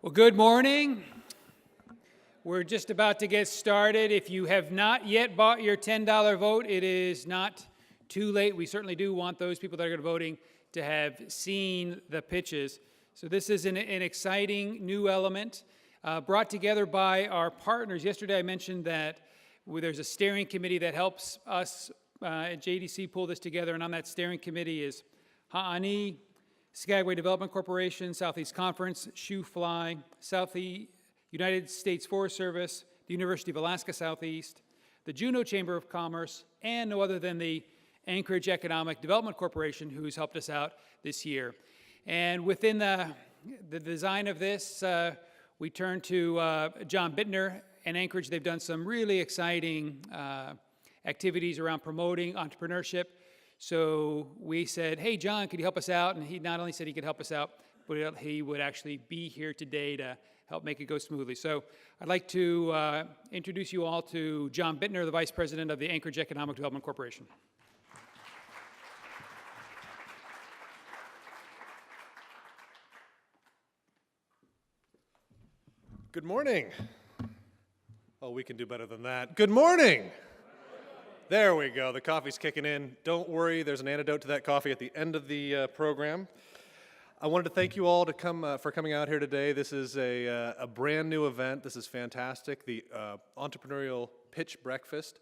Well, good morning. We're just about to get started. If you have not yet bought your $10 vote, it is not too late. We certainly do want those people that are going to be voting to have seen the pitches. So this is an exciting new element brought together by our partners. Yesterday I mentioned that there's a steering committee that helps us at JDC pull this together, and on that steering committee is Ha'ani, Skagway Development Corporation, Southeast Conference, Shoe Fly, Southeast United States Forest Service, the University of Alaska Southeast, the Juno Chamber of Commerce, and no other than the Anchorage Economic Development Corporation, who's helped us out this year. And within the design of this, we turn to John Bittner and Anchorage. They've done some really exciting activities around promoting entrepreneurship. So we said, hey, John, could you help us out? And he not only said he could help us out, but he would actually be here today to help make it go smoothly. So I'd like to introduce you all to John Bittner, the Vice President of the Anchorage Economic Development Corporation. Good morning. Oh, we can do better than that. Good morning. There we go. The coffee's kicking in. Don't worry, there's an antidote to that coffee at the end of the program. I wanted to thank you all for coming out here today. This is a brand new event. This is fantastic. The Entrepreneurial Pitch Breakfast.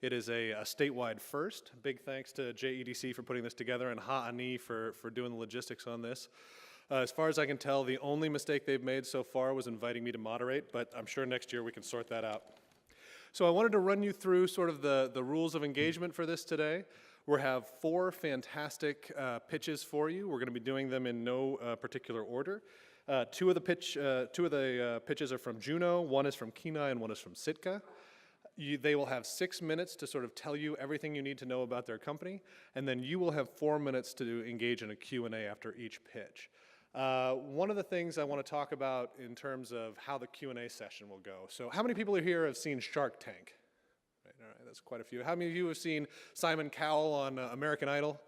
It is a statewide first. Big thanks to JEDC for putting this together and Ha'ani for doing the logistics on this. As far as I can tell, the only mistake they've made so far was inviting me to moderate, but I'm sure next year we can sort that out. So I wanted to run you through sort of the rules of engagement for this today. We have 4 fantastic pitches for you. We're going to be doing them in no particular order. Two of the pitches are from Juno, one is from Kenai, and one is from Sitka. They will have 6 minutes to sort of tell you everything you need to know about their company, and then you will have 4 minutes to engage in a Q&A after each pitch. One of the things I want to talk about in terms of how the Q&A session will go. So how many people here have seen Shark Tank? Right, all right, that's quite a few. How many of you have seen Simon Cowell on American Idol?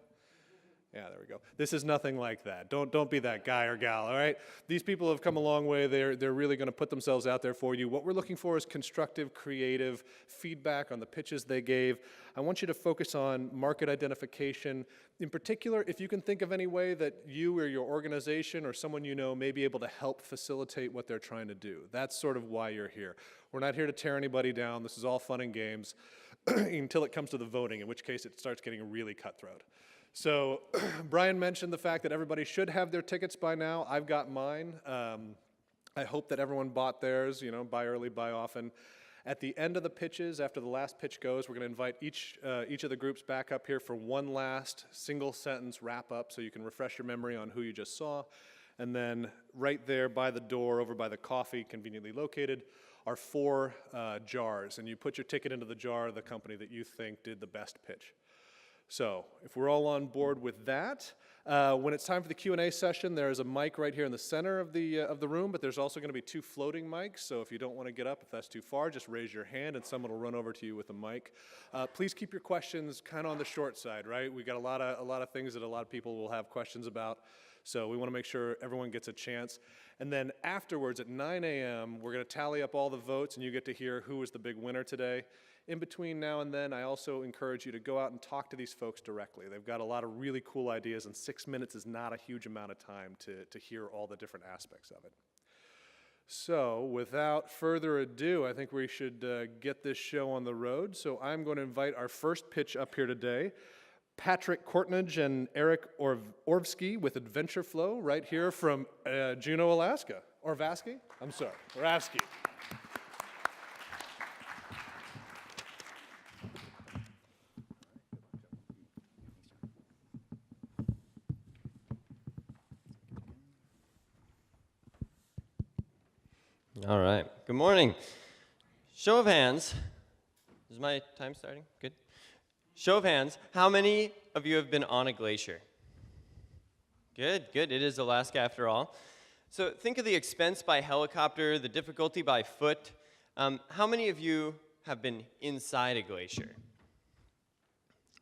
Yeah, there we go. This is nothing like that. Don't be that guy or gal, all right? These people have come a long way. They're really going to put themselves out there for you. What we're looking for is constructive, creative feedback on the pitches they gave. I want you to focus on market identification. In particular, if you can think of any way that you or your organization or someone you know may be able to help facilitate what they're trying to do. That's sort of why you're here. We're not here to tear anybody down. This is all fun and games until it comes to the voting, in which case it starts getting really cutthroat. So Brian mentioned the fact that everybody should have their tickets by now. I've got mine. I hope that everyone bought theirs, buy early, buy often. At the end of the pitches, after the last pitch goes, we're going to invite each of the groups back up here for one last single sentence wrap up so you can refresh your memory on who you just saw. And then right there by the door, over by the coffee, conveniently located, are 4 jars. And you put your ticket into the jar of the company that you think did the best pitch. So if we're all on board with that, when it's time for the Q&A session, there's a mic right here in the center of the room, but there's also going to be 2 floating mics. So if you don't want to get up, if that's too far, just raise your hand and someone will run over to you with a mic. Please keep your questions kind of on the short side, right? We got a lot of things that a lot of people will have questions about. So we want to make sure everyone gets a chance. And then afterwards at 9 a.m., we're going to tally up all the votes and you get to hear who was the big winner today. In between now and then, I also encourage you to go out and talk to these folks directly. They've got a lot of really cool ideas, and 6 minutes is not a huge amount of time to hear all the different aspects of it. So without further ado, I think we should get this show on the road. So I'm going to invite our first pitch up here today, Patrick Kortnage and Eric Orvsky with Adventure Flow, right here from Juneau, Alaska. Orvasky? I'm sorry, Orvsky. All right. Good morning. Show of hands. Is my time starting? Good. Show of hands. How many of you have been on a glacier? Good, good. It is Alaska after all. So think of the expense by helicopter, the difficulty by foot. How many of you have been inside a glacier?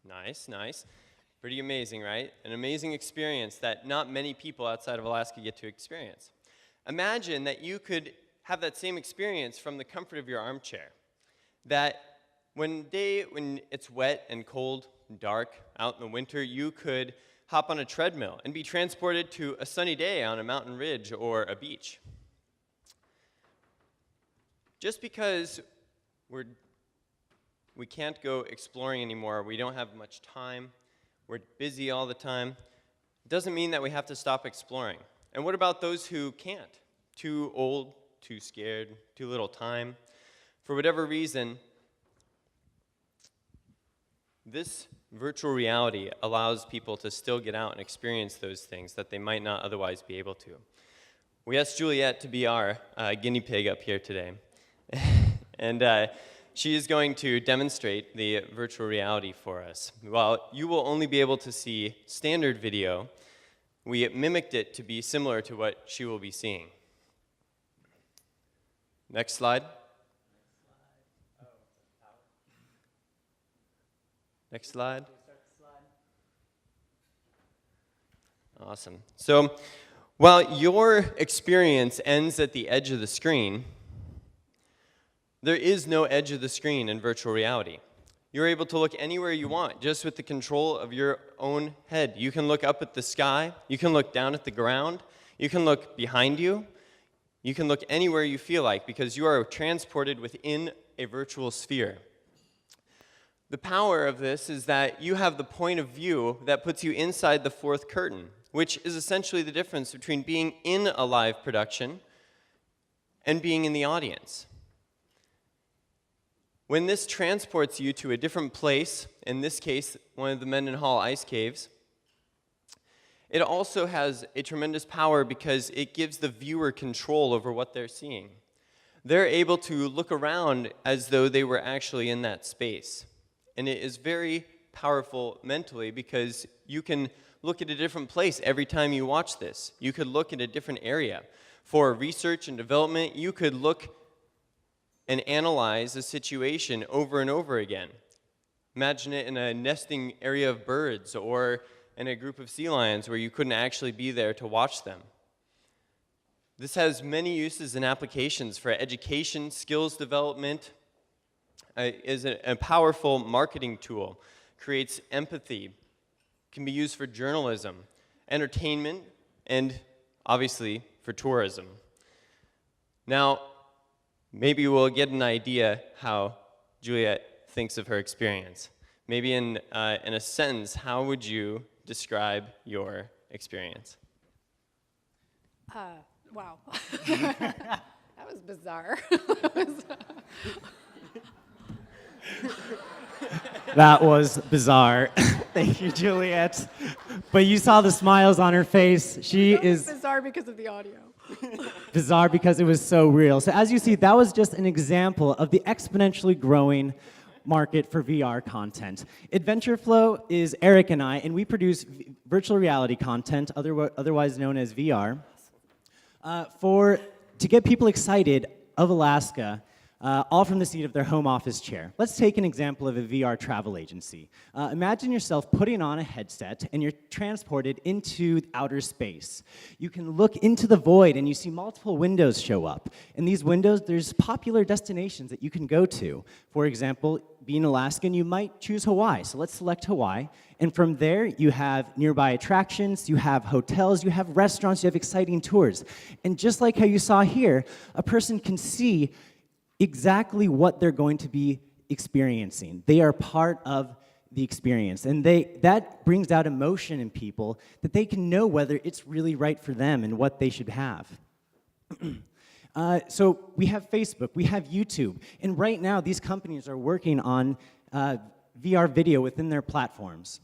Nice, nice. Pretty amazing, right? An amazing experience that not many people outside of Alaska get to experience. Imagine that you could have that same experience from the comfort of your armchair. That when it's wet and cold and dark out in the winter, you could hop on a treadmill and be transported to a sunny day on a mountain ridge or a beach. Just because we can't go exploring anymore, we don't have much time, we're busy all the time, doesn't mean that we have to stop exploring. And what about those who can't? Too old, too scared, too little time. For whatever reason, this virtual reality allows people to still get out and experience those things that they might not otherwise be able to. We asked Juliet to be our guinea pig up here today. And she is going to demonstrate the virtual reality for us. While you will only be able to see standard video, we mimicked it to be similar to what she will be seeing. Next slide. Next slide. Awesome. So while your experience ends at the edge of the screen, there is no edge of the screen in virtual reality. You're able to look anywhere you want, just with the control of your own head. You can look up at the sky, you can look down at the ground, you can look behind you, you can look anywhere you feel like, because you are transported within a virtual sphere. The power of this is that you have the point of view that puts you inside the fourth curtain, which is essentially the difference between being in a live production and being in the audience. When this transports you to a different place, in this case, one of the Mendenhall ice caves, it also has a tremendous power because it gives the viewer control over what they're seeing. They're able to look around as though they were actually in that space. And it is very powerful mentally because you can look at a different place every time you watch this. You could look at a different area. For research and development, you could look and analyze a situation over and over again. Imagine it in a nesting area of birds or in a group of sea lions where you couldn't actually be there to watch them. This has many uses and applications for education, skills development, is a powerful marketing tool, creates empathy, can be used for journalism, entertainment, and obviously for tourism. Now, maybe we'll get an idea how Juliet thinks of her experience. Maybe in a sentence, how would you describe your experience? Wow. That was bizarre. That was bizarre. Thank you, Juliet. But you saw the smiles on her face. She is bizarre because of the audio. bizarre because it was so real. So as you see, that was just an example of the exponentially growing market for VR content. Adventure Flow is Eric and I, and we produce virtual reality content, otherwise known as VR, to get people excited of Alaska, all from the seat of their home office chair. Let's take an example of a VR travel agency. Imagine yourself putting on a headset and you're transported into outer space. You can look into the void and you see multiple windows show up. In these windows, there's popular destinations that you can go to. For example, being Alaskan, you might choose Hawaii. So let's select Hawaii. And from there, you have nearby attractions, you have hotels, you have restaurants, you have exciting tours. And just like how you saw here, a person can see exactly what they're going to be experiencing. They are part of the experience, and that brings out emotion in people that they can know whether it's really right for them and what they should have. So we have Facebook, we have YouTube, and right now these companies are working on VR video within their platforms.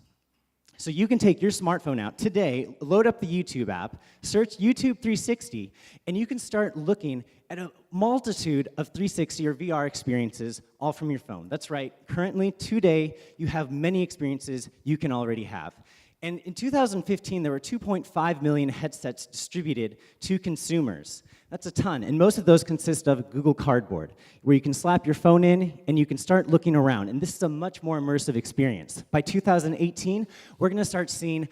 So you can take your smartphone out today, load up the YouTube app, search YouTube 360, and you can start looking at a multitude of 360 or VR experiences all from your phone. That's right. Currently, today, you have many experiences you can already have. And in 2015, there were 2.5 million headsets distributed to consumers. That's a ton, and most of those consist of Google Cardboard, where you can slap your phone in and you can start looking around, and this is a much more immersive experience. By 2018, we're going to start seeing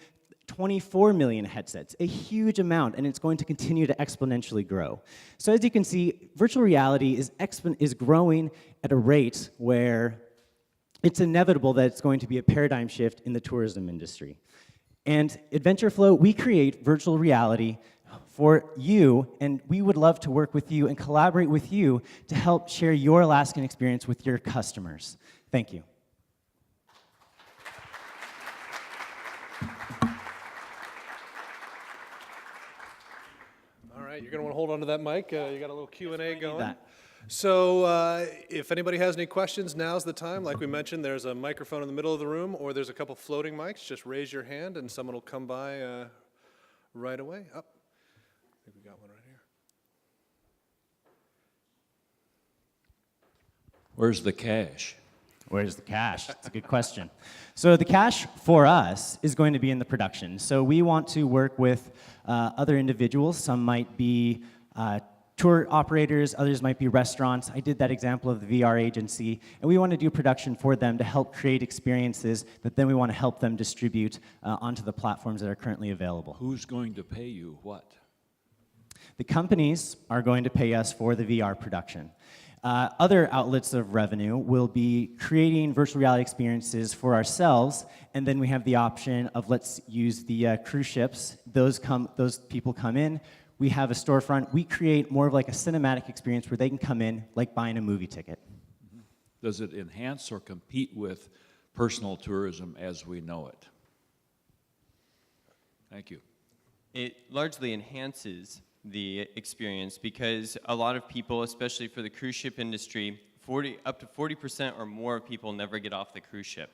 24 million headsets, a huge amount, and it's going to continue to exponentially grow. So as you can see, virtual reality is growing at a rate where it's inevitable that it's going to be a paradigm shift in the tourism industry. And at VentureFlow, we create virtual reality for you, and we would love to work with you and collaborate with you to help share your Alaskan experience with your customers. Thank you. All right, you're going to want to hold on to that mic. You got a little Q&A going. that. So if anybody has any questions, now's the time. Like we mentioned, there's a microphone in the middle of the room, or there's a couple floating mics. Just raise your hand, and someone will come by right away. Up. I think we got one right here. Where's the cash? Where's the cash? That's a good question. So the cash for us is going to be in the production. So we want to work with other individuals. Some might be tour operators, others might be restaurants. I did that example of the VR agency, and we want to do production for them to help create experiences that then we want to help them distribute onto the platforms that are currently available. Who's going to pay you what? The companies are going to pay us for the VR production. Other outlets of revenue will be creating virtual reality experiences for ourselves, and then we have the option of, let's use the cruise ships. Those people come in, we have a storefront, we create more of like a cinematic experience where they can come in like buying a movie ticket. Does it enhance or compete with personal tourism as we know it? Thank you. It largely enhances the experience because a lot of people, especially for the cruise ship industry, up to 40% or more of people never get off the cruise ship.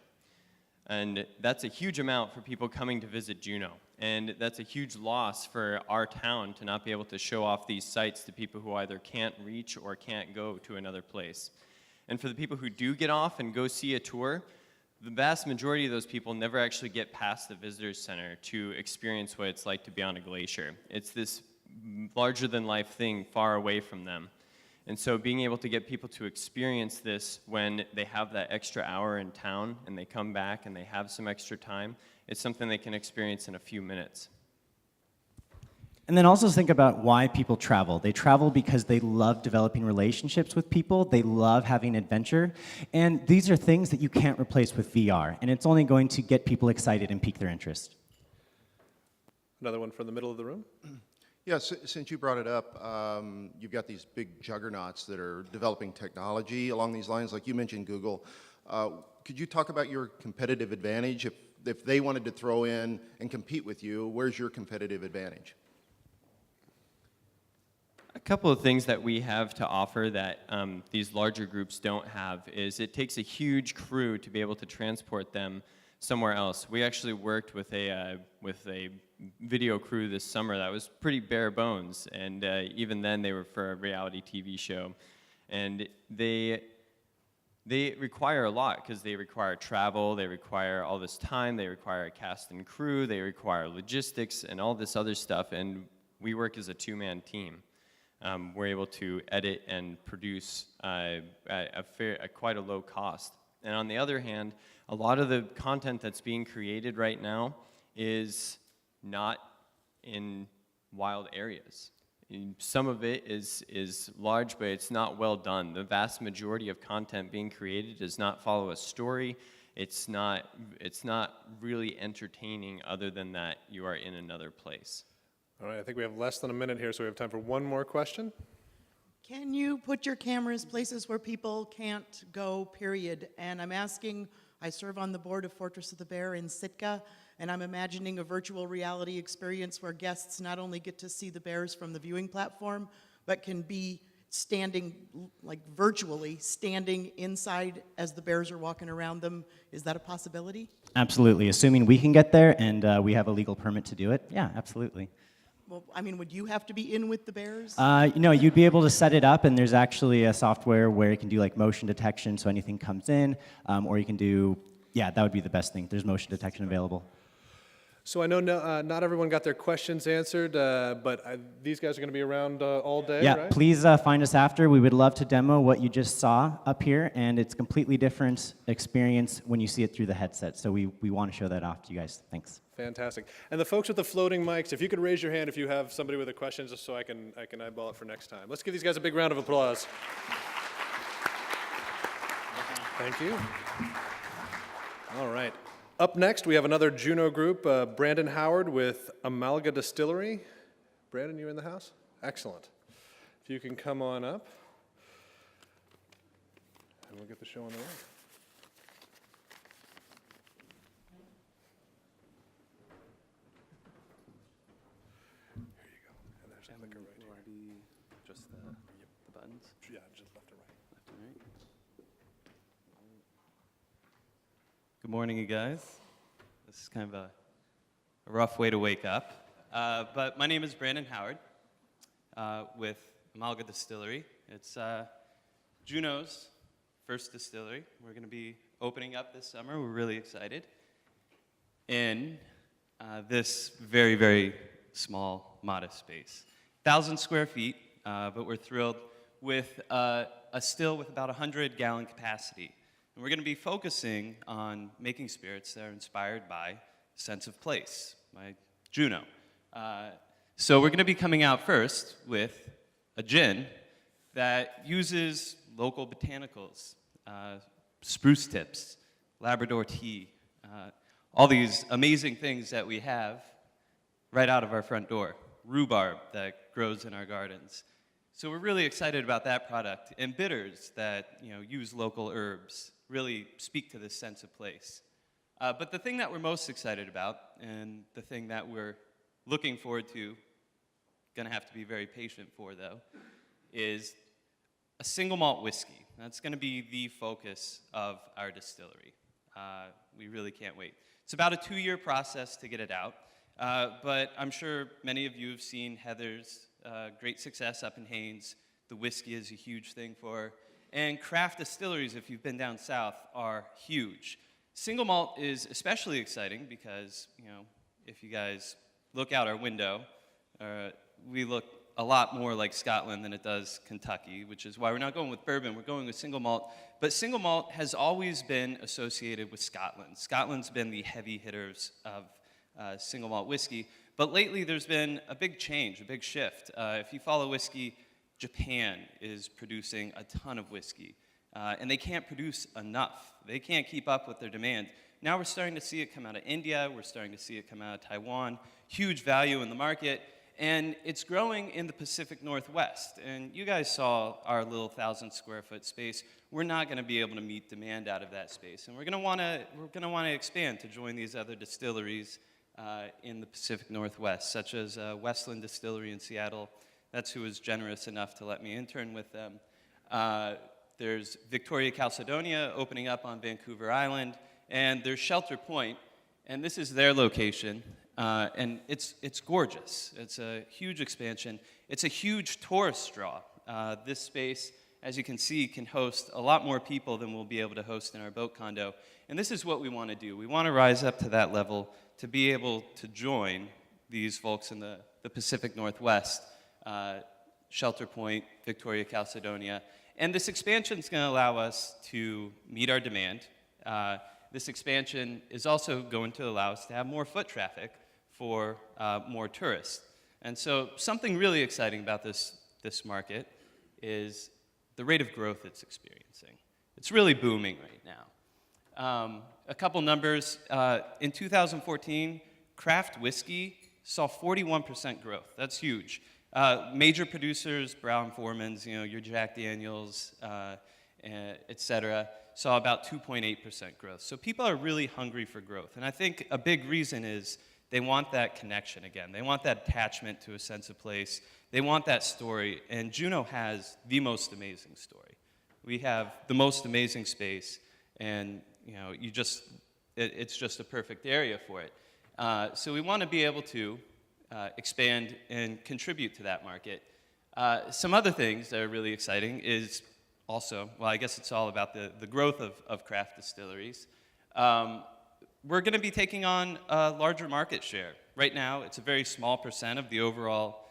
And that's a huge amount for people coming to visit Juneau. And that's a huge loss for our town to not be able to show off these sites to people who either can't reach or can't go to another place. And for the people who do get off and go see a tour, the vast majority of those people never actually get past the visitors center to experience what it's like to be on a glacier. It's this larger-than-life thing far away from them. And so being able to get people to experience this when they have that extra hour in town and they come back and they have some extra time, it's something they can experience in a few minutes. And then also think about why people travel. They travel because they love developing relationships with people, they love having adventure, and these are things that you can't replace with VR, and it's only going to get people excited and pique their interest. Another one from the middle of the room. Yes, since you brought it up, you've got these big juggernauts that are developing technology along these lines, like you mentioned Google. Could you talk about your competitive advantage? If they wanted to throw in and compete with you, where's your competitive advantage? A couple of things that we have to offer that these larger groups don't have is it takes a huge crew to be able to transport them somewhere else. We actually worked with a video crew this summer that was pretty bare bones, and even then they were for a reality TV show. And they require a lot because they require travel, they require all this time, they require a cast and crew, they require logistics and all this other stuff, and we work as a two-man team. We're able to edit and produce at quite a low cost. And on the other hand, a lot of the content that's being created right now is not in wild areas. Some of it is large, but it's not well done. The vast majority of content being created does not follow a story. It's not really entertaining other than that you are in another place. All right, I think we have less than a minute here, so we have time for one more question. Can you put your cameras places where people can't go, period? And I'm asking, I serve on the board of Fortress of the Bear in Sitka, and I'm imagining a virtual reality experience where guests not only get to see the bears from the viewing platform, but can be standing, like virtually, standing inside as the bears are walking around them. Is that a possibility? Absolutely, assuming we can get there and we have a legal permit to do it. Yeah, absolutely. Well, I mean, would you have to be in with the bears? No, you'd be able to set it up, and there's actually a software where you can do like motion detection, so anything comes in, or you can do, yeah, that would be the best thing. There's motion detection available. So I know not everyone got their questions answered, but these guys are going to be around all day, Yeah, right? please find us after. We would love to demo what you just saw up here, and it's a completely different experience when you see it through the headset. So we want to show that off to you guys. Thanks. Fantastic. And the folks with the floating mics, if you could raise your hand if you have somebody with a question, just so I can eyeball it for next time. Let's give these guys a big round of applause. Thank you. All right. Up next, we have another Juno group, Brandon Howard with Malaga Distillery. Brandon, you in the house? Excellent. If you can come on up, and we'll get the show on the road. Here you go. And there's a clicker right here. Just the buttons? Yeah, just left and right. Left and right. Good morning, you guys. This is kind of a rough way to wake up. But my name is Brandon Howard with Malaga Distillery. It's Juno's first distillery. We're going to be opening up this summer. We're really excited. In this very, very small, modest space. 1,000 square feet, but we're thrilled with a still with about 100-gallon capacity. And we're going to be focusing on making spirits that are inspired by sense of place, by Juno. So we're going to be coming out first with a gin that uses local botanicals, spruce tips, Labrador tea, all these amazing things that we have right out of our front door, rhubarb that grows in our gardens. So we're really excited about that product, and bitters that use local herbs really speak to this sense of place. But the thing that we're most excited about, and the thing that we're looking forward to, gonna have to be very patient for though, is a single malt whiskey. That's gonna be the focus of our distillery. We really can't wait. It's about a 2-year process to get it out, but I'm sure many of you have seen Heather's great success up in Haines. The whiskey is a huge thing for her. And craft distilleries, if you've been down south, are huge. Single malt is especially exciting because, if you guys look out our window, we look a lot more like Scotland than it does Kentucky, which is why we're not going with bourbon, we're going with single malt. But single malt has always been associated with Scotland. Scotland's been the heavy hitters of single malt whiskey. But lately there's been a big change, a big shift. If you follow whiskey, Japan is producing a ton of whiskey, and they can't produce enough. They can't keep up with their demand. Now we're starting to see it come out of India, we're starting to see it come out of Taiwan, huge value in the market, and it's growing in the Pacific Northwest. And you guys saw our little 1,000 square foot space. We're not gonna be able to meet demand out of that space, and we're gonna wanna expand to join these other distilleries in the Pacific Northwest, such as Westland Distillery in Seattle. That's who was generous enough to let me intern with them. There's Victoria Calcedonia opening up on Vancouver Island, and there's Shelter Point, and this is their location, and it's gorgeous. It's a huge expansion. It's a huge tourist draw. This space, as you can see, can host a lot more people than we'll be able to host in our boat condo, and this is what we want to do. We want to rise up to that level to be able to join these folks in the Pacific Northwest, Shelter Point, Victoria Calcedonia. And this expansion is going to allow us to meet our demand. This expansion is also going to allow us to have more foot traffic for more tourists. And so something really exciting about this market is the rate of growth it's experiencing. It's really booming right now. A couple numbers. In 2014, craft whiskey saw 41% growth. That's huge. Major producers, Brown-Forman's, your Jack Daniels, et cetera, saw about 2.8% growth. So people are really hungry for growth. And I think a big reason is they want that connection again. They want that attachment to a sense of place. They want that story. And Juno has the most amazing story. We have the most amazing space, and it's just a perfect area for it. So we want to be able to expand and contribute to that market. Some other things that are really exciting is also, well, I guess it's all about the growth of craft distilleries. we're going to be taking on a larger market share. Right now, it's a very small percent of the overall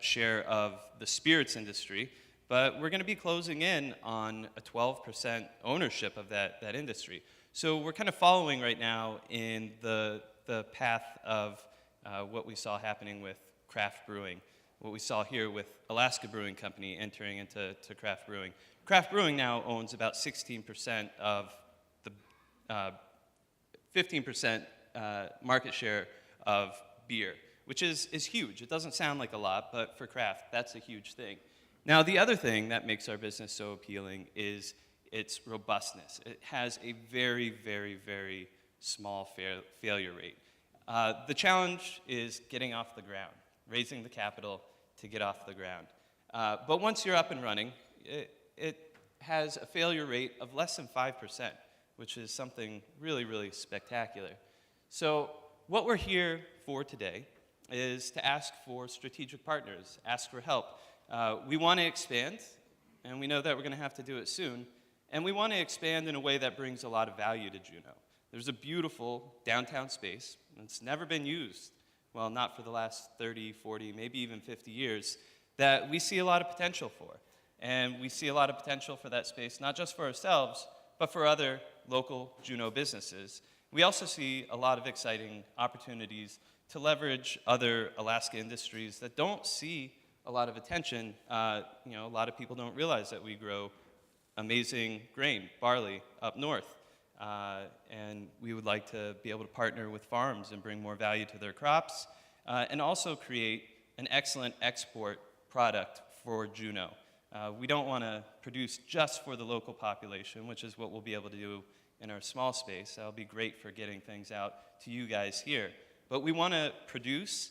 share of the spirits industry, but we're going to be closing in on a 12% ownership of that industry. So we're kind of following right now in the path of what we saw happening with craft brewing, what we saw here with Alaska Brewing Company entering into craft brewing. Craft brewing now owns about 16% of the 15% market share of beer, which is huge. It doesn't sound like a lot, but for craft, that's a huge thing. Now, the other thing that makes our business so appealing is its robustness. It has a very, very, very small failure rate. The challenge is getting off the ground, raising the capital to get off the ground. But once you're up and running, it has a failure rate of less than 5%, which is something really, really spectacular. So what we're here for today is to ask for strategic partners, ask for help. We want to expand, and we know that we're going to have to do it soon, and we want to expand in a way that brings a lot of value to Juno. There's a beautiful downtown space, and it's never been used, well, not for the last 30, 40, maybe even 50 years, that we see a lot of potential for. And we see a lot of potential for that space, not just for ourselves, but for other local Juno businesses. We also see a lot of exciting opportunities to leverage other Alaska industries that don't see a lot of attention. A lot of people don't realize that we grow amazing grain, barley, up north. And we would like to be able to partner with farms and bring more value to their crops, and also create an excellent export product for Juno. We don't want to produce just for the local population, which is what we'll be able to do in our small space. That'll be great for getting things out to you guys here. But we want to produce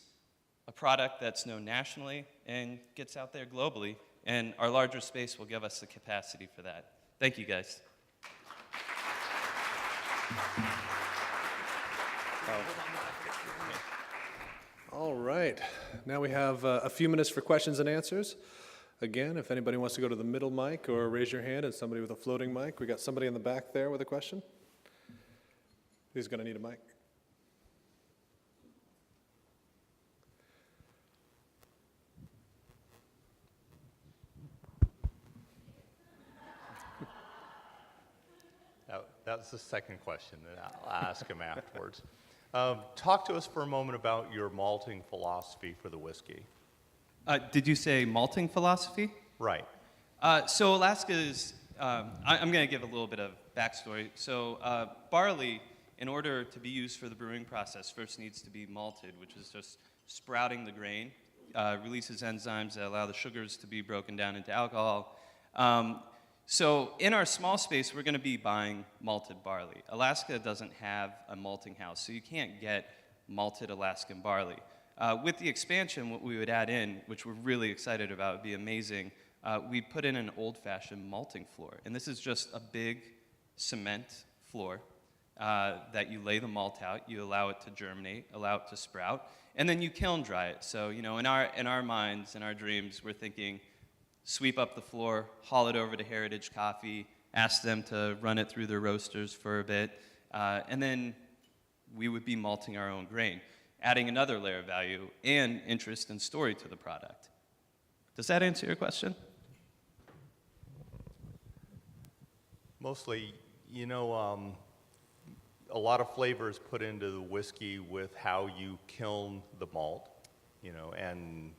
a product that's known nationally and gets out there globally, and our larger space will give us the capacity for that. Thank you, guys. All right. Now we have a few minutes for questions and answers. Again, if anybody wants to go to the middle mic or raise your hand, and somebody with a floating mic. We got somebody in the back there with a question. Who's going to need a mic? That's the second question, and I'll ask him afterwards. Talk to us for a moment about your malting philosophy for the whiskey. Did you say malting philosophy? Right. So Alaska is, I'm going to give a little bit of backstory. So barley, in order to be used for the brewing process, first needs to be malted, which is just sprouting the grain, releases enzymes that allow the sugars to be broken down into alcohol. So in our small space, we're going to be buying malted barley. Alaska doesn't have a malting house, so you can't get malted Alaskan barley. With the expansion, what we would add in, which we're really excited about, would be amazing, we'd put in an old-fashioned malting floor. And this is just a big cement floor that you lay the malt out, you allow it to germinate, allow it to sprout, and then you kiln dry it. So, in our minds, in our dreams, we're thinking, sweep up the floor, haul it over to Heritage Coffee, ask them to run it through their roasters for a bit, and then we would be malting our own grain, adding another layer of value and interest and story to the product. Does that answer your question? Mostly, a lot of flavor is put into the whiskey with how you kiln the malt, and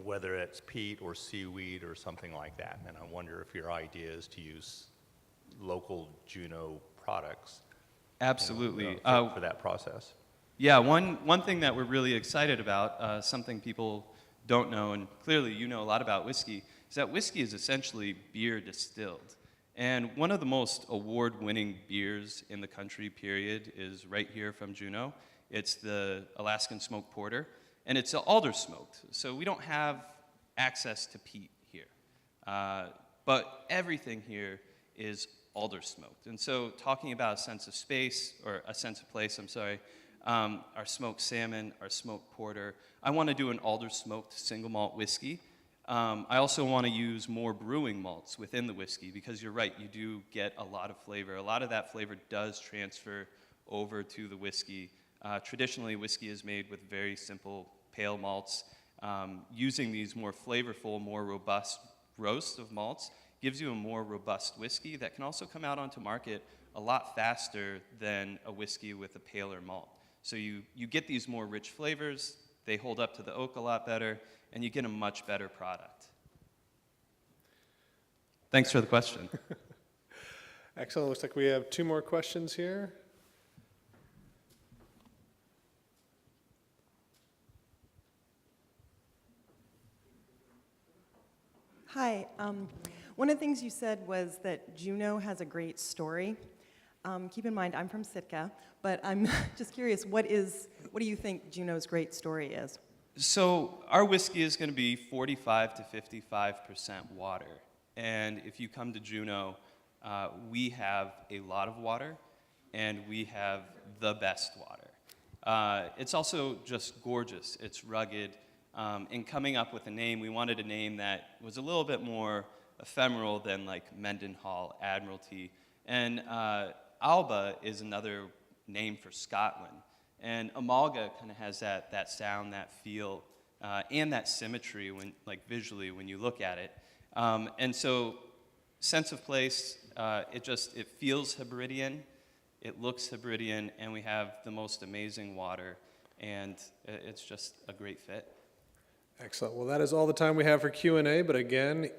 whether it's peat or seaweed or something like that. And I wonder if your idea is to use local Juno products. Absolutely. For that process. Yeah, one thing that we're really excited about, something people don't know, and clearly you know a lot about whiskey, is that whiskey is essentially beer distilled. And one of the most award-winning beers in the country, period, is right here from Juno. It's the Alaskan Smoked Porter, and it's alder smoked. So we don't have access to peat here. But everything here is alder smoked. And so talking about a sense of space, or a sense of place, our smoked salmon, our smoked porter, I want to do an alder smoked single malt whiskey. I also want to use more brewing malts within the whiskey, because you're right, you do get a lot of flavor. A lot of that flavor does transfer over to the whiskey. Traditionally, whiskey is made with very simple pale malts. Using these more flavorful, more robust roasts of malts gives you a more robust whiskey that can also come out onto market a lot faster than a whiskey with a paler malt. So you get these more rich flavors, they hold up to the oak a lot better, and you get a much better product. Thanks for the question. Excellent. Looks like we have 2 more questions here. Hi. One of the things you said was that Juno has a great story. Keep in mind, I'm from Sitka, but I'm just curious, what do you think Juno's great story is? So our whiskey is going to be 45 to 55% water. And if you come to Juno, we have a lot of water, and we have the best water. It's also just gorgeous. It's rugged. In coming up with a name, we wanted a name that was a little bit more ephemeral than like Mendenhall, Admiralty. And Alba is another name for Scotland. And Amalga kind of has that sound, that feel, and that symmetry when, like visually when you look at it. And so, sense of place, it feels Hebridean, it looks Hebridean, and we have the most amazing water, and it's just a great fit. Excellent. Well, that is all the time we have for Q&A, but again,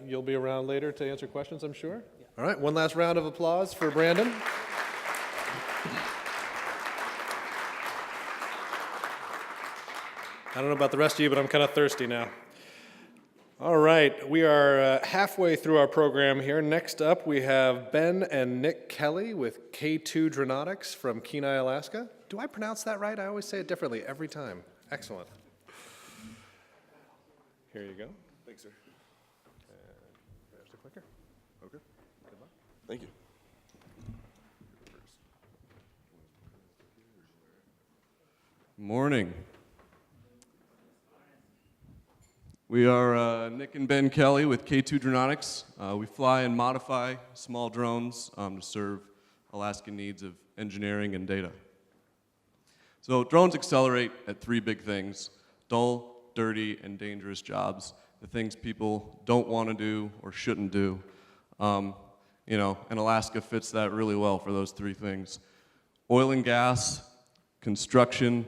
you'll be around later to answer questions, I'm sure. Yeah. All right, one last round of applause for Brandon. I don't know about the rest of you, but I'm kind of thirsty now. All right, we are halfway through our program here. Next up, we have Ben and Nick Kelly with K2 Dronautics from Kenai, Alaska. Do I pronounce that right? I always say it differently every time. Excellent. Here you go. Thanks, sir. There's the clicker. Okay. Good luck. Thank you. Morning. We are Nick and Ben Kelly with K2 Dronautics. We fly and modify small drones to serve Alaskan needs of engineering and data. So drones accelerate at 3 big things: dull, dirty, and dangerous jobs, the things people don't want to do or shouldn't do. And Alaska fits that really well for those 3 things. Oil and gas, construction,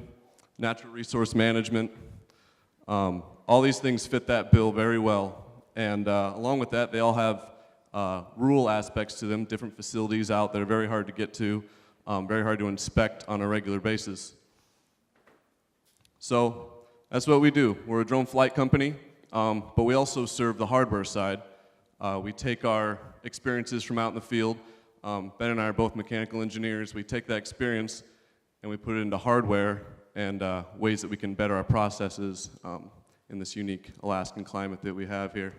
natural resource management, all these things fit that bill very well. And along with that, they all have rural aspects to them, different facilities out that are very hard to get to, very hard to inspect on a regular basis. So that's what we do. We're a drone flight company, but we also serve the hardware side. We take our experiences from out in the field. Ben and I are both mechanical engineers. We take that experience and we put it into hardware and ways that we can better our processes in this unique Alaskan climate that we have here.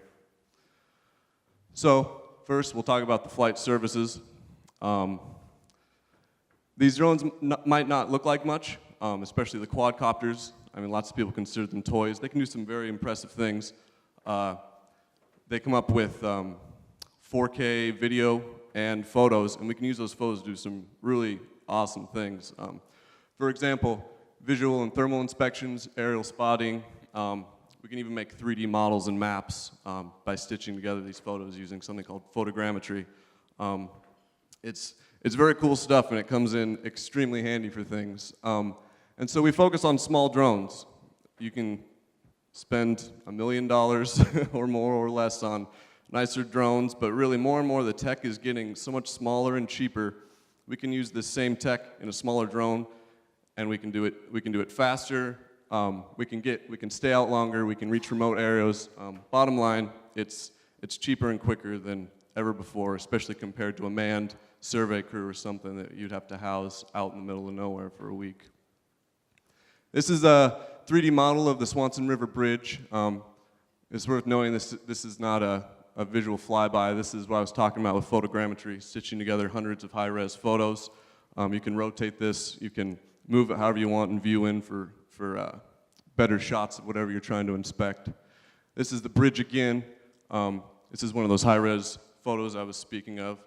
So first, we'll talk about the flight services. These drones might not look like much, especially the quadcopters. I mean, lots of people consider them toys. They can do some very impressive things. They come up with 4K video and photos, and we can use those photos to do some really awesome things. For example, visual and thermal inspections, aerial spotting. We can even make 3D models and maps by stitching together these photos using something called photogrammetry. It's very cool stuff, and it comes in extremely handy for things. And so we focus on small drones. You can spend $1 million or more or less on nicer drones, but really more and more the tech is getting so much smaller and cheaper. We can use this same tech in a smaller drone, and we can do it faster. We can stay out longer. We can reach remote areas. Bottom line, it's cheaper and quicker than ever before, especially compared to a manned survey crew or something that you'd have to house out in the middle of nowhere for a week. This is a 3D model of the Swanson River Bridge. It's worth knowing this is not a visual flyby. This is what I was talking about with photogrammetry, stitching together hundreds of high-res photos. You can rotate this. You can move it however you want and view in for better shots of whatever you're trying to inspect. This is the bridge again. This is one of those high-res photos I was speaking of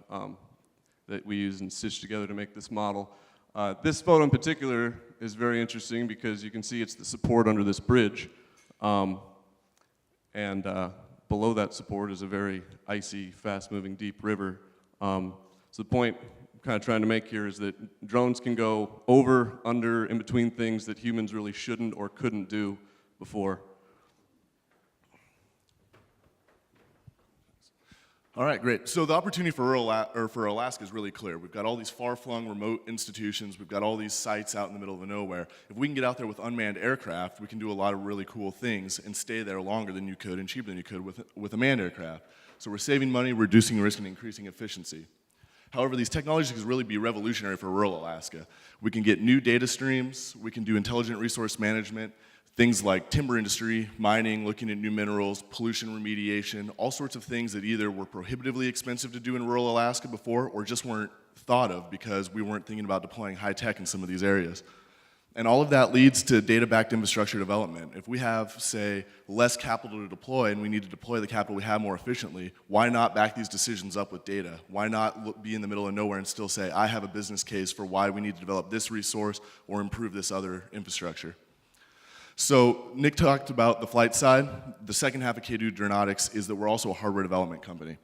that we use and stitch together to make this model. This photo in particular is very interesting because you can see it's the support under this bridge. And below that support is a very icy, fast-moving, deep river. So the point I'm kind of trying to make here is that drones can go over, under, in between things that humans really shouldn't or couldn't do before. All right, great. So the opportunity for Alaska is really clear. We've got all these far-flung remote institutions. We've got all these sites out in the middle of nowhere. If we can get out there with unmanned aircraft, we can do a lot of really cool things and stay there longer than you could and cheaper than you could with a manned aircraft. So we're saving money, reducing risk, and increasing efficiency. However, these technologies can really be revolutionary for rural Alaska. We can get new data streams. We can do intelligent resource management. Things like timber industry, mining, looking at new minerals, pollution remediation, all sorts of things that either were prohibitively expensive to do in rural Alaska before or just weren't thought of because we weren't thinking about deploying high tech in some of these areas. And all of that leads to data-backed infrastructure development. If we have, say, less capital to deploy and we need to deploy the capital we have more efficiently, why not back these decisions up with data? Why not be in the middle of nowhere and still say, I have a business case for why we need to develop this resource or improve this other infrastructure? So Nick talked about the flight side. The second half of K2 Dronautics is that we're also a hardware development company.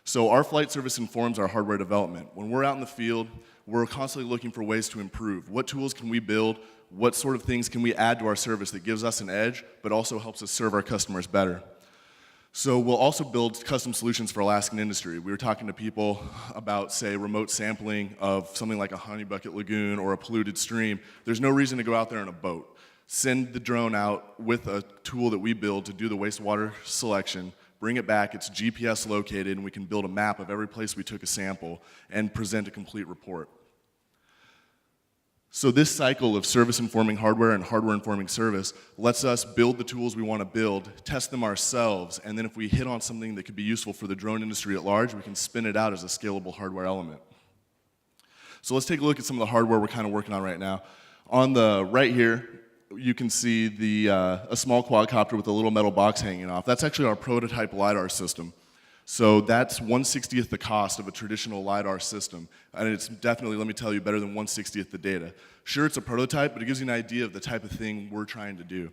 So our flight service informs our hardware development. When we're out in the field, we're constantly looking for ways to improve. What tools can we build? What sort of things can we add to our service that gives us an edge, but also helps us serve our customers better? So we'll also build custom solutions for Alaskan industry. We were talking to people about, say, remote sampling of something like a honey bucket lagoon or a polluted stream. There's no reason to go out there in a boat. Send the drone out with a tool that we build to do the wastewater selection, bring it back, it's GPS located, and we can build a map of every place we took a sample and present a complete report. So this cycle of service-informing hardware and hardware-informing service lets us build the tools we want to build, test them ourselves, and then if we hit on something that could be useful for the drone industry at large, we can spin it out as a scalable hardware element. So let's take a look at some of the hardware we're kind of working on right now. On the right here, you can see a small quadcopter with a little metal box hanging off. That's actually our prototype LiDAR system. So that's 1/60th the cost of a traditional LiDAR system. And it's definitely, let me tell you, better than 1/60th the data. Sure, it's a prototype, but it gives you an idea of the type of thing we're trying to do.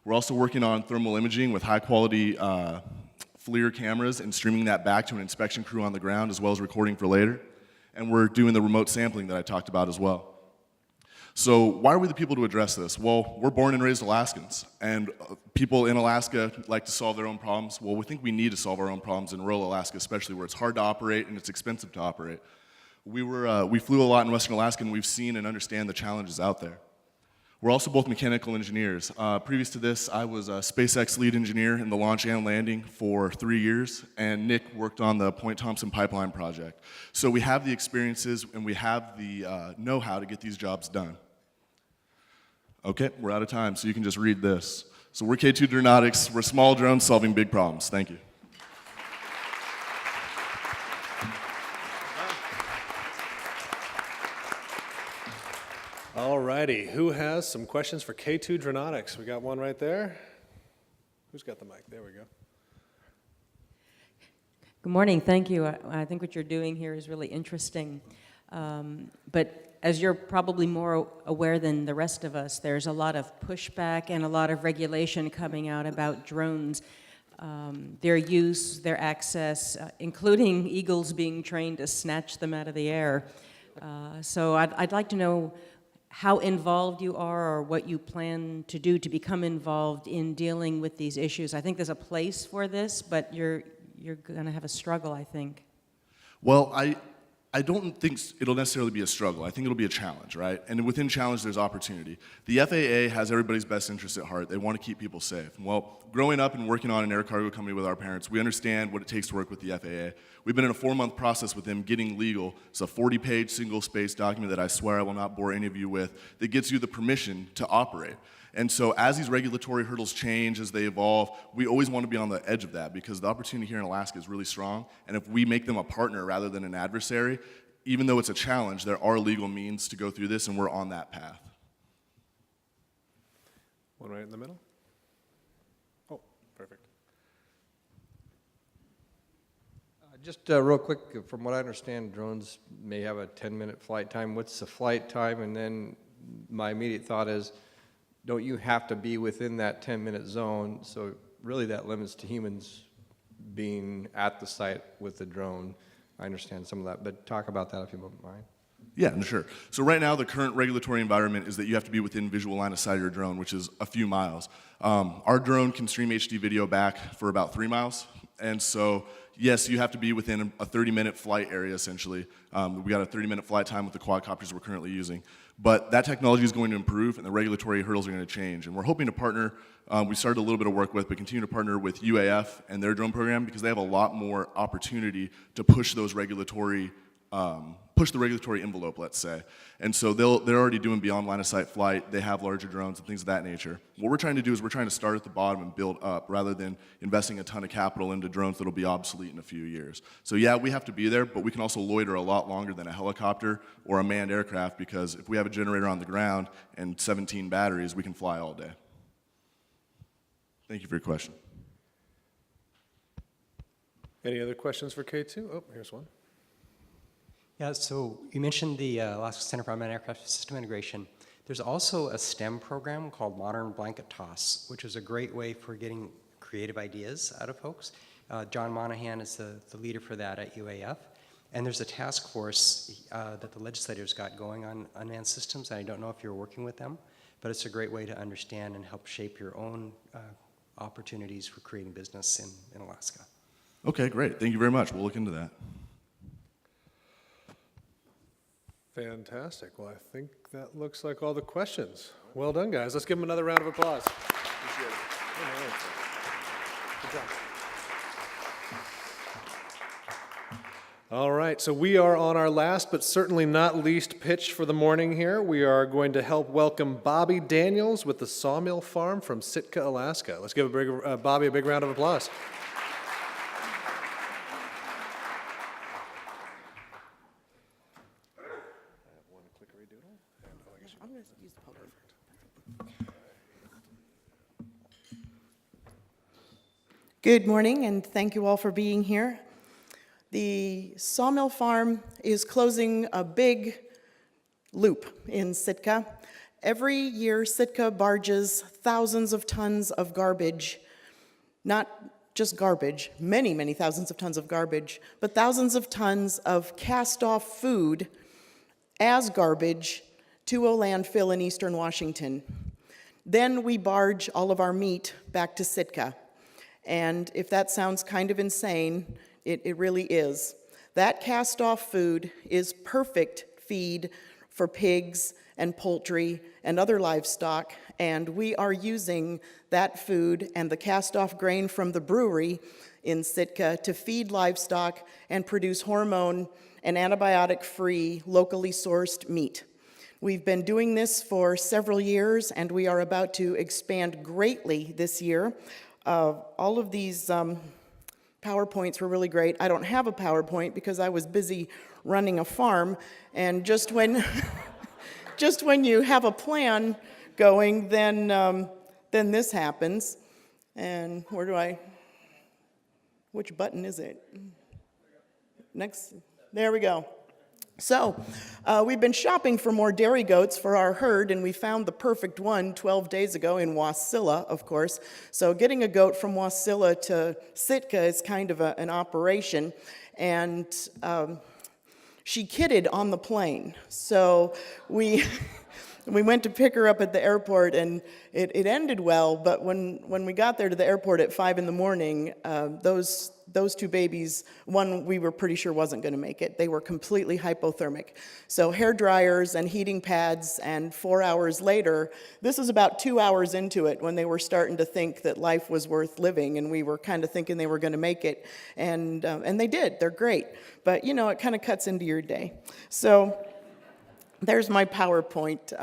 We're also working on thermal imaging with high-quality FLIR cameras and streaming that back to an inspection crew on the ground, as well as recording for later. And we're doing the remote sampling that I talked about as well. So why are we the people to address this? Well, we're born and raised Alaskans, and people in Alaska like to solve their own problems. Well, we think we need to solve our own problems in rural Alaska, especially where it's hard to operate and it's expensive to operate. We flew a lot in Western Alaska, and we've seen and understand the challenges out there. We're also both mechanical engineers. Previous to this, I was a SpaceX lead engineer in the launch and landing for 3 years, and Nick worked on the Point Thompson pipeline project. So we have the experiences and we have the know-how to get these jobs done. Okay, we're out of time, so you can just read this. So we're K2 Dronautics. We're small drones solving big problems. Thank you. All righty, who has some questions for K2 Dronautics? We got one right there. Who's got the mic? There we go. Good morning, thank you. I think what you're doing here is really interesting. But as you're probably more aware than the rest of us, there's a lot of pushback and a lot of regulation coming out about drones, their use, their access, including eagles being trained to snatch them out of the air. So I'd like to know how involved you are or what you plan to do to become involved in dealing with these issues. I think there's a place for this, but you're going to have a struggle, I think. Well, I don't think it'll necessarily be a struggle. I think it'll be a challenge, right? And within challenge, there's opportunity. The FAA has everybody's best interest at heart. They want to keep people safe. Well, growing up and working on an air cargo company with our parents, we understand what it takes to work with the FAA. We've been in a 4-month process with them getting legal. It's a 40-page single-space document that I swear I will not bore any of you with that gives you the permission to operate. And so as these regulatory hurdles change, as they evolve, we always want to be on the edge of that because the opportunity here in Alaska is really strong. And if we make them a partner rather than an adversary, even though it's a challenge, there are legal means to go through this, and we're on that path. One right in the middle. Oh, perfect. Just real quick, from what I understand, drones may have a 10-minute flight time. What's the flight time? And then my immediate thought is, don't you have to be within that 10-minute zone? So really that limits to humans being at the site with the drone. I understand some of that, but talk about that if you don't mind. Yeah, sure. So right now, the current regulatory environment is that you have to be within visual line of sight of your drone, which is a few miles. Our drone can stream HD video back for about 3 miles. And so, yes, you have to be within a 30-minute flight area, essentially. We got a 30-minute flight time with the quadcopters we're currently using. But that technology is going to improve, and the regulatory hurdles are going to change. And we're hoping to partner, we started a little bit of work with, but continue to partner with UAF and their drone program because they have a lot more opportunity to push those regulatory push the regulatory envelope, let's say. And so they're already doing beyond line of sight flight. They have larger drones and things of that nature. What we're trying to do is we're trying to start at the bottom and build up rather than investing a ton of capital into drones that'll be obsolete in a few years. So yeah, we have to be there, but we can also loiter a lot longer than a helicopter or a manned aircraft because if we have a generator on the ground and 17 batteries, we can fly all day. Thank you for your question. Any other questions for K2? Oh, here's one. Yeah, so you mentioned the Alaska Center for Unmanned Aircraft System Integration. There's also a STEM program called Modern Blanket Toss, which is a great way for getting creative ideas out of folks. John Monahan is the leader for that at UAF. And there's a task force that the legislators got going on unmanned systems, and I don't know if you're working with them, but it's a great way to understand and help shape your own opportunities for creating business in Alaska. Okay, great. Thank you very much. We'll look into that. Fantastic. Well, I think that looks like all the questions. Well done, guys. Let's give them another round of applause. Appreciate it. Good job. All right, so we are on our last but certainly not least pitch for the morning here. We are going to help welcome Bobby Daniels with the Sawmill Farm from Sitka, Alaska. Let's give Bobby a big round of applause. Good morning, and thank you all for being here. The Sawmill Farm is closing a big loop in Sitka. Every year, Sitka barges thousands of tons of garbage, not just garbage, many, many thousands of tons of garbage, but thousands of tons of cast-off food as garbage to a landfill in eastern Washington. Then we barge all of our meat back to Sitka. And if that sounds kind of insane, it really is. That cast-off food is perfect feed for pigs and poultry and other livestock, and we are using that food and the cast-off grain from the brewery in Sitka to feed livestock and produce hormone and antibiotic-free, locally sourced meat. We've been doing this for several years, and we are about to expand greatly this year. All of these PowerPoints were really great. I don't have a PowerPoint because I was busy running a farm, and just when you have a plan going, then this happens. And which button is it? Next, there we go. So, we've been shopping for more dairy goats for our herd, and we found the perfect one 12 days ago in Wasilla, of course. So getting a goat from Wasilla to Sitka is kind of an operation, and she kidded on the plane. So we went to pick her up at the airport, and it ended well, but when we got there to the airport at 5 in the morning, those two babies, one we were pretty sure wasn't going to make it. They were completely hypothermic. So hair dryers and heating pads, and 4 hours later, this was about 2 hours into it when they were starting to think that life was worth living, and we were kind of thinking they were going to make it, and they did. They're great. But, you know, it kind of cuts into your day. So there's my PowerPoint,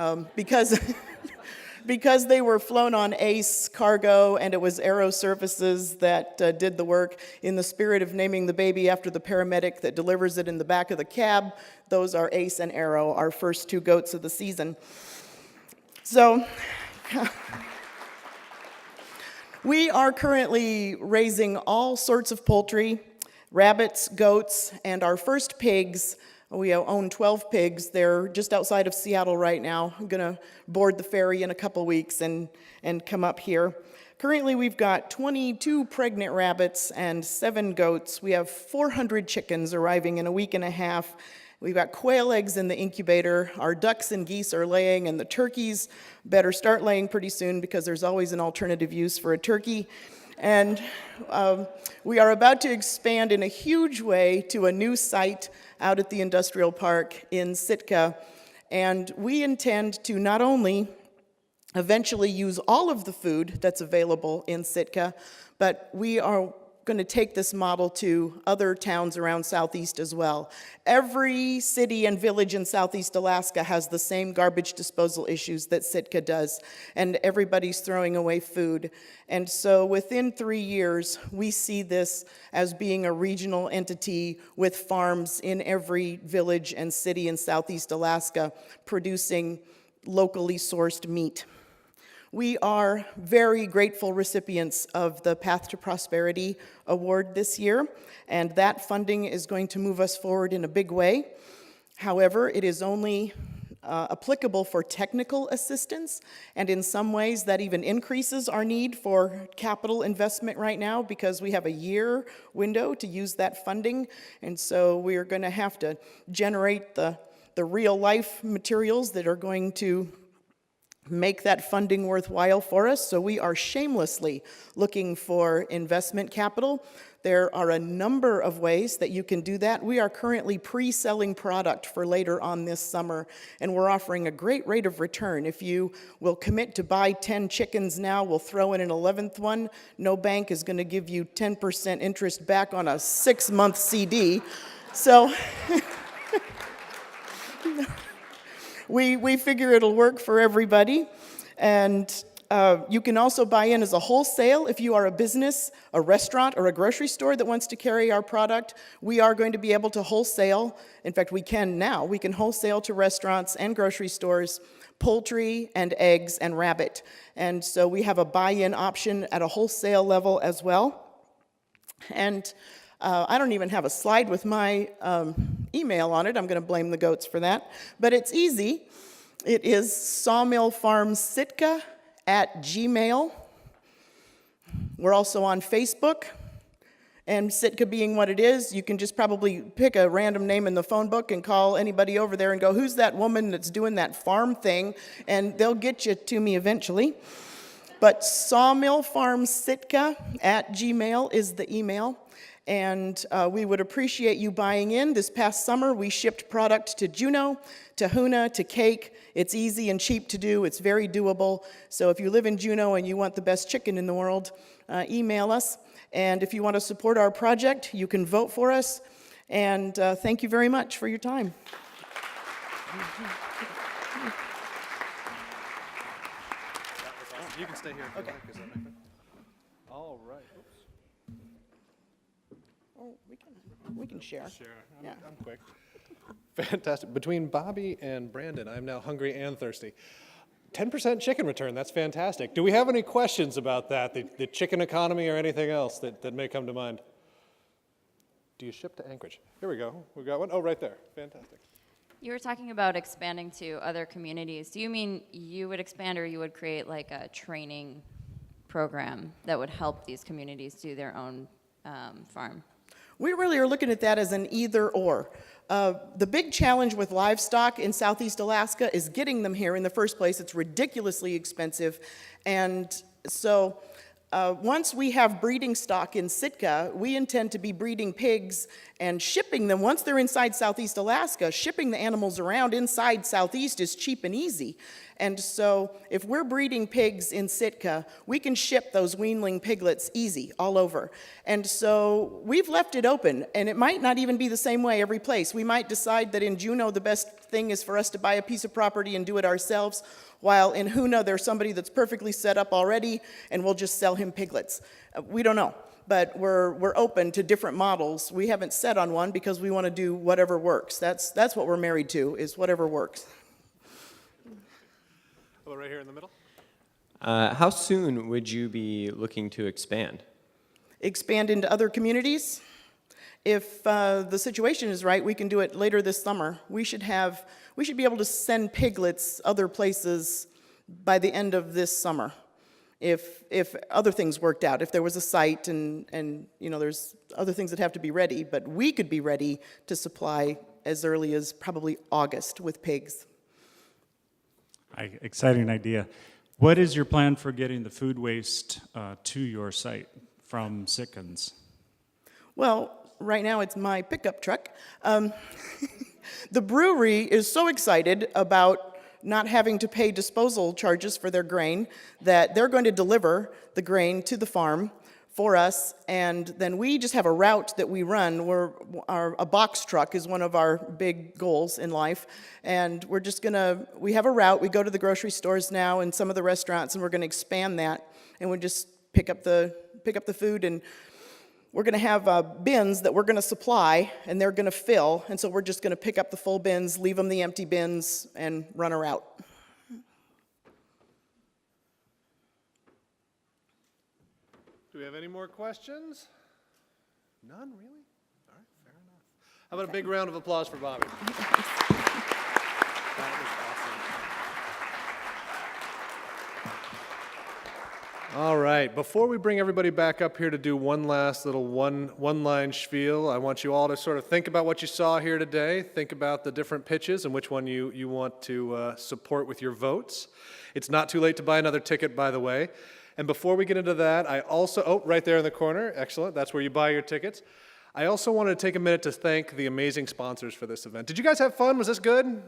because they were flown on ACE cargo and it was Aero Services that did the work. In the spirit of naming the baby after the paramedic that delivers it in the back of the cab, those are Ace and Aero, our first two goats of the season. So we are currently raising all sorts of poultry. rabbits, goats, and our first pigs. We own 12 pigs. They're just outside of Seattle right now. I'm going to board the ferry in a couple weeks and come up here. Currently, we've got 22 pregnant rabbits and 7 goats. We have 400 chickens arriving in a week and a half. We've got quail eggs in the incubator. Our ducks and geese are laying, and the turkeys better start laying pretty soon because there's always an alternative use for a turkey. And we are about to expand in a huge way to a new site out at the industrial park in Sitka. And we intend to not only eventually use all of the food that's available in Sitka, but we are going to take this model to other towns around Southeast as well. Every city and village in Southeast Alaska has the same garbage disposal issues that Sitka does, and everybody's throwing away food. And so within 3 years, we see this as being a regional entity with farms in every village and city in Southeast Alaska producing locally sourced meat. We are very grateful recipients of the Path to Prosperity Award this year, and that funding is going to move us forward in a big way. However, it is only applicable for technical assistance, and in some ways that even increases our need for capital investment right now because we have a year window to use that funding, and so we are going to have to generate the real life materials that are going to make that funding worthwhile for us. So we are shamelessly looking for investment capital. There are a number of ways that you can do that. We are currently pre-selling product for later on this summer, and we're offering a great rate of return. If you will commit to buy 10 chickens now, we'll throw in an 11th one. No bank is going to give you 10% interest back on a 6-month CD. So we figure it'll work for everybody. And you can also buy in as a wholesale if you are a business, a restaurant, or a grocery store that wants to carry our product. We are going to be able to wholesale. In fact, we can now. We can wholesale to restaurants and grocery stores poultry and eggs and rabbit. And so we have a buy-in option at a wholesale level as well. And I don't even have a slide with my email on it. I'm going to blame the goats for that. But it's easy. It is sawmillfarmsitka@gmail.com. We're also on Facebook. And Sitka being what it is, you can just probably pick a random name in the phone book and call anybody over there and go, who's that woman that's doing that farm thing? And they'll get you to me eventually. But sawmillfarmsitka@gmail.com is the email. And we would appreciate you buying in. This past summer, we shipped product to Juno, to Huna, to Cake. It's easy and cheap to do. It's very doable. So if you live in Juno and you want the best chicken in the world, email us. And if you want to support our project, you can vote for us. And thank you very much for your time. You can stay here. Okay. All right. Oh, we can share. Yeah. I'm quick. Fantastic. Between Bobby and Brandon, I'm now hungry and thirsty. 10% chicken return, that's fantastic. Do we have any questions about that, the chicken economy or anything else that may come to mind? Do you ship to Anchorage? Here we go. We got one. Oh, right there. Fantastic. You were talking about expanding to other communities. Do you mean you would expand or you would create like a training program that would help these communities do their own farm? We really are looking at that as an either or. The big challenge with livestock in Southeast Alaska is getting them here in the first place. It's ridiculously expensive. And so once we have breeding stock in Sitka, we intend to be breeding pigs and shipping them. Once they're inside Southeast Alaska, shipping the animals around inside Southeast is cheap and easy. And so if we're breeding pigs in Sitka, we can ship those weanling piglets easy all over. And so we've left it open, and it might not even be the same way every place. We might decide that in Juneau the best thing is for us to buy a piece of property and do it ourselves, while in Huna there's somebody that's perfectly set up already and we'll just sell him piglets. We don't know, but we're open to different models. We haven't set on one because we want to do whatever works. That's what we're married to, is whatever works. Hello, right here in the middle. How soon would you be looking to expand? Expand into other communities? If the situation is right, we can do it later this summer. We should be able to send piglets other places by the end of this summer. If other things worked out, if there was a site and there's other things that have to be ready, but we could be ready to supply as early as probably August with pigs. Exciting idea. What is your plan for getting the food waste to your site from Sitkans? Well, right now it's my pickup truck. The brewery is so excited about not having to pay disposal charges for their grain that they're going to deliver the grain to the farm for us, and then we just have a route that we run where a box truck is one of our big goals in life, and we have a route. We go to the grocery stores now and some of the restaurants, and we're going to expand that, and we just pick up the food, and we're going to have bins that we're going to supply, and they're going to fill, and so we're just going to pick up the full bins, leave them the empty bins, and run a route. Do we have any more questions? None, really? All right, fair enough. How about a big round of applause for Bobby? That was awesome. All right, before we bring everybody back up here to do one last little one-line spiel, I want you all to sort of think about what you saw here today, think about the different pitches and which one you want to support with your votes. It's not too late to buy another ticket, by the way. And before we get into that, I also, right there in the corner, excellent, that's where you buy your tickets. I also wanted to take a minute to thank the amazing sponsors for this event. Did you guys have fun? Was this good?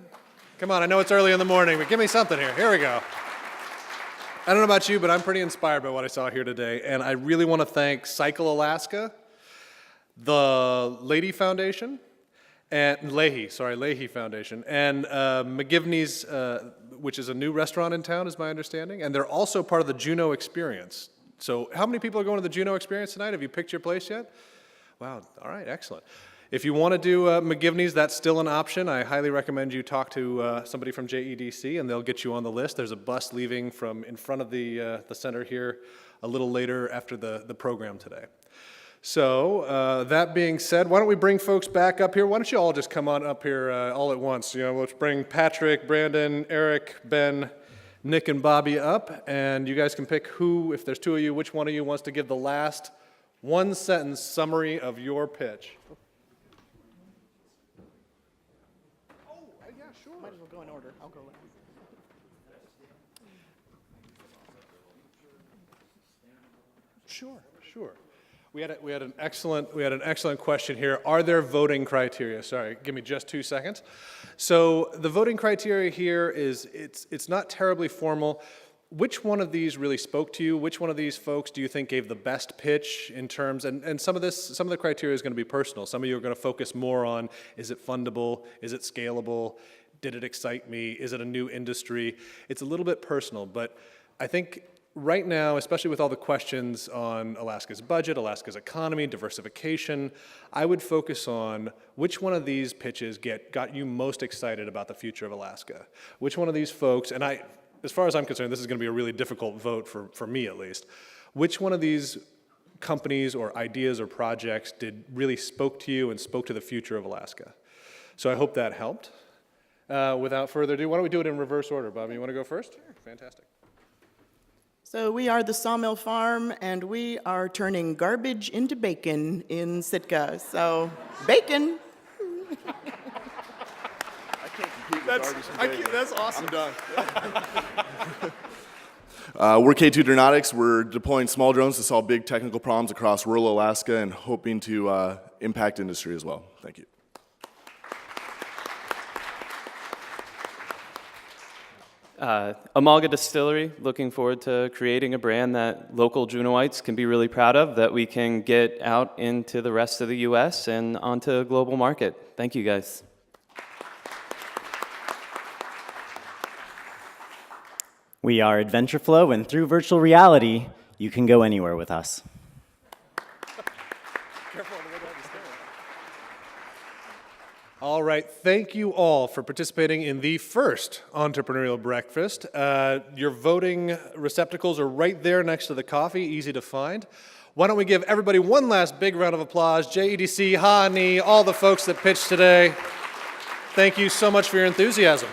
Come on, I know it's early in the morning, but give me something here. Here we go. I don't know about you, but I'm pretty inspired by what I saw here today, and I really want to thank Cycle Alaska, the Leahy Foundation, and Leahy Foundation, and McGivney's, which is a new restaurant in town, is my understanding, and they're also part of the Juno Experience. So how many people are going to the Juno Experience tonight? Have you picked your place yet? Wow, all right, excellent. If you want to do McGivney's, that's still an option. I highly recommend you talk to somebody from JEDC, and they'll get you on the list. There's a bus leaving from in front of the center here a little later after the program today. So that being said, why don't we bring folks back up here? Why don't you all just come on up here all at once? Let's bring Patrick, Brandon, Eric, Ben, Nick, and Bobby up, and you guys can pick who, if there's two of you, which one of you wants to give the last one-sentence summary of your pitch. Oh, yeah, sure. Might as well go in order. I'll go last. Sure. We had an excellent question here. Are there voting criteria? Sorry, give me just 2 seconds. So the voting criteria here is it's not terribly formal. Which one of these really spoke to you? Which one of these folks do you think gave the best pitch in terms, and some of the criteria is going to be personal. Some of you are going to focus more on, is it fundable? Is it scalable? Did it excite me? Is it a new industry? It's a little bit personal, but I think right now, especially with all the questions on Alaska's budget, Alaska's economy, diversification, I would focus on which one of these pitches got you most excited about the future of Alaska. Which one of these folks, and as far as I'm concerned, this is going to be a really difficult vote for me at least. Which one of these companies or ideas or projects really spoke to you and spoke to the future of Alaska? So I hope that helped. Without further ado, why don't we do it in reverse order? Bobby, you want to go first? Sure. Fantastic. So we are the Sawmill Farm, and we are turning garbage into bacon in Sitka. So, bacon. I can't compete with garbage and bacon. That's awesome. I'm done. We're K2 Aeronautics. We're deploying small drones to solve big technical problems across rural Alaska and hoping to impact industry as well. Thank you. Malaga Distillery, looking forward to creating a brand that local Junoites can be really proud of, that we can get out into the rest of the U.S. and onto a global market. Thank you, guys. We are Adventure Flow, and through virtual reality, you can go anywhere with us. All right, thank you all for participating in the first Entrepreneurial Breakfast. Your voting receptacles are right there next to the coffee, easy to find. Why don't we give everybody one last big round of applause? JEDC, Ha Ni, all the folks that pitched today. Thank you so much for your enthusiasm.